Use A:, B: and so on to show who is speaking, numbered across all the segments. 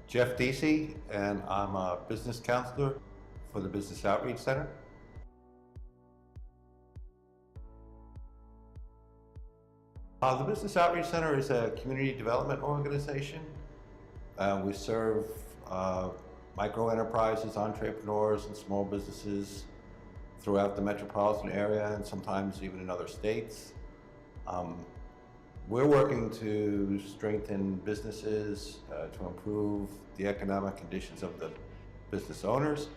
A: Jeff Deasy, and I'm a business counselor for the Business Outreach Center. The Business Outreach Center is a community development organization. We serve micro enterprises, entrepreneurs, and small businesses throughout the metropolitan area and sometimes even in other states. We're working to strengthen businesses, to improve the economic conditions of the business owners,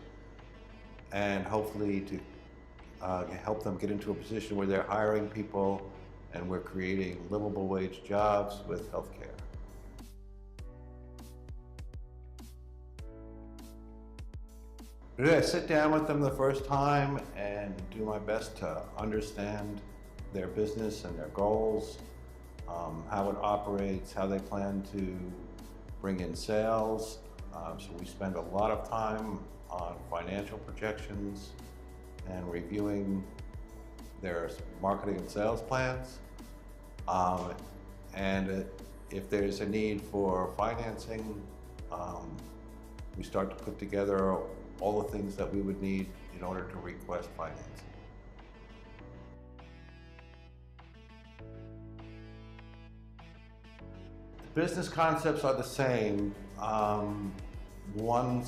A: and hopefully to help them get into a position where they're hiring people and we're creating livable wage jobs with health care. I sit down with them the first time and do my best to understand their business and their goals, how it operates, how they plan to bring in sales. So we spend a lot of time on financial projections and reviewing their marketing and sales plans. And if there's a need for financing, we start to put together all the things that we would need in order to request financing. The business concepts are the same. One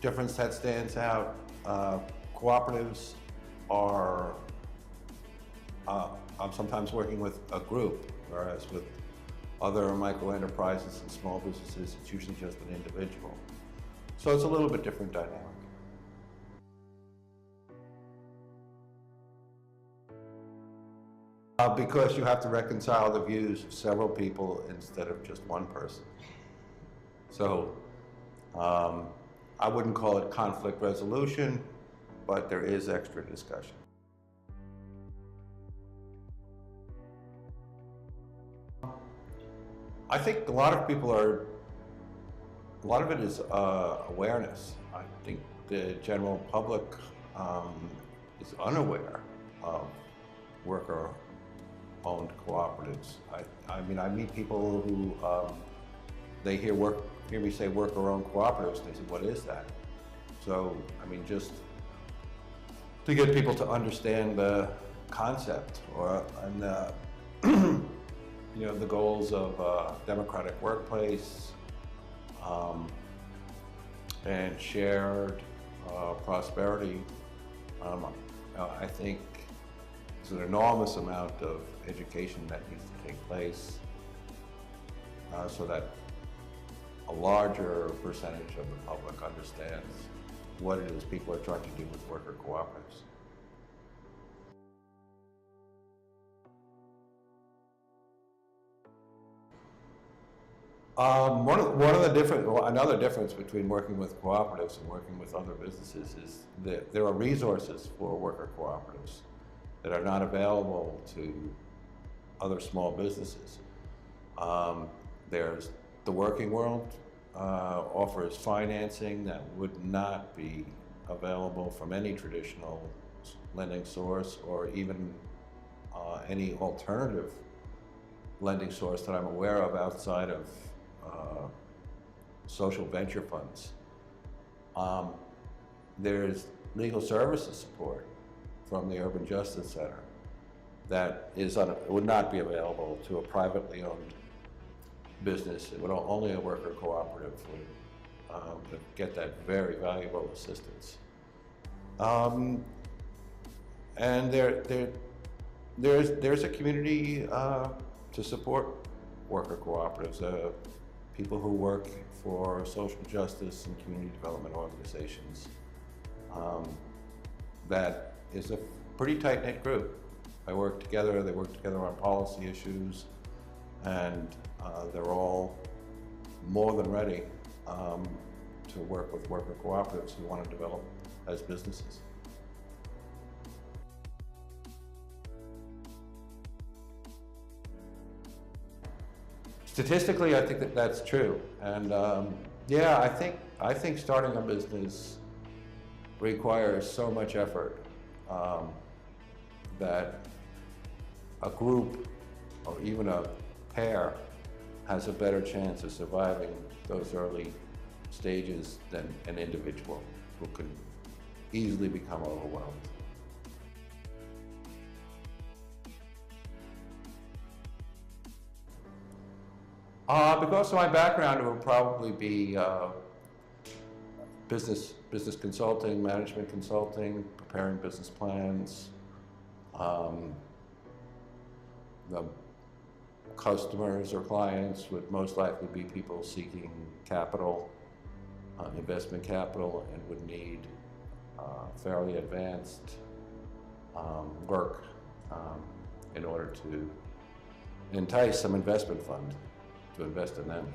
A: difference that stands out, cooperatives are, I'm sometimes working with a group, whereas with other micro enterprises and small businesses, it's usually just an individual. So it's a little bit different dynamic. Because you have to reconcile the views of several people instead of just one person. So I wouldn't call it conflict resolution, but there is extra discussion. I think a lot of it is awareness. I think the general public is unaware of worker-owned cooperatives. I mean, I meet people who they hear me say worker-owned cooperatives, and they say, "What is that?" So, I mean, just to get people to understand the concept, and you know, the goals of democratic workplace and shared prosperity. I think there's an enormous amount of education that needs to take place so that a larger percentage of the public understands what it is people are trying to do with worker cooperatives. Another difference between working with cooperatives and working with other businesses is that there are resources for worker cooperatives that are not available to other small businesses. There's the working world offers financing that would not be available from any traditional lending source or even any alternative lending source that I'm aware of outside of social venture funds. There's legal services support from the Urban Justice Center that would not be available to a privately owned business. It would only a worker cooperative would get that very valuable assistance. And there's a community to support worker cooperatives. People who work for social justice and community development organizations. That is a pretty tight-knit group. They work together on policy issues, and they're all more than ready to work with worker cooperatives who want to develop as businesses. Statistically, I think that's true, and yeah, I think starting a business requires so much effort that a group or even a pair has a better chance of surviving those early stages than an individual who can easily become overwhelmed. Because of my background, it would probably be business consulting, management consulting, preparing business plans. The customers or clients would most likely be people seeking capital, investment capital, and would need fairly advanced work in order to entice some investment fund to invest in them.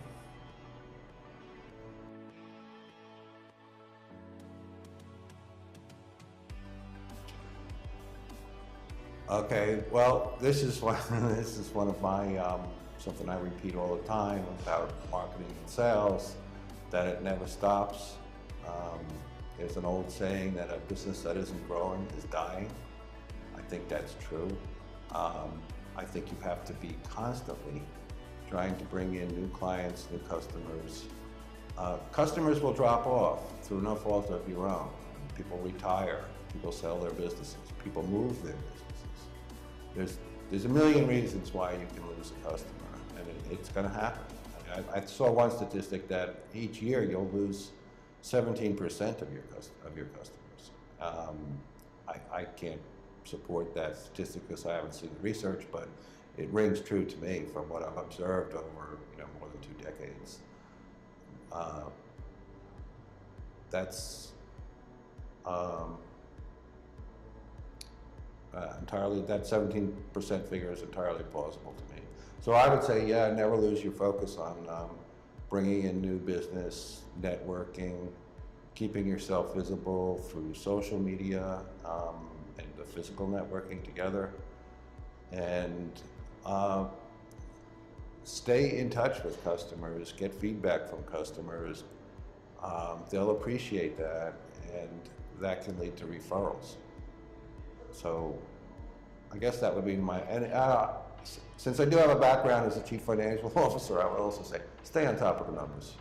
A: Okay, well, this is one of my something I repeat all the time about marketing and sales, that it never stops. There's an old saying that a business that isn't growing is dying. I think that's true. I think you have to be constantly trying to bring in new clients, new customers. Customers will drop off through no fault of your own. People retire, people sell their businesses, people move their businesses. There's a million reasons why you can lose a customer, and it's going to happen. I saw one statistic that each year you'll lose 17% of your customers. I can't support that statistic because I haven't seen the research, but it rings true to me from what I've observed over more than 2 decades. That's entirely, that 17% figure is entirely plausible to me. So I would say, yeah, never lose your focus on bringing in new business, networking, keeping yourself visible through social media and the physical networking together, and stay in touch with customers, get feedback from customers. They'll appreciate that, and that can lead to referrals. So I guess that would be my, and since I do have a background as a chief financial officer, I would also say stay on top of the numbers.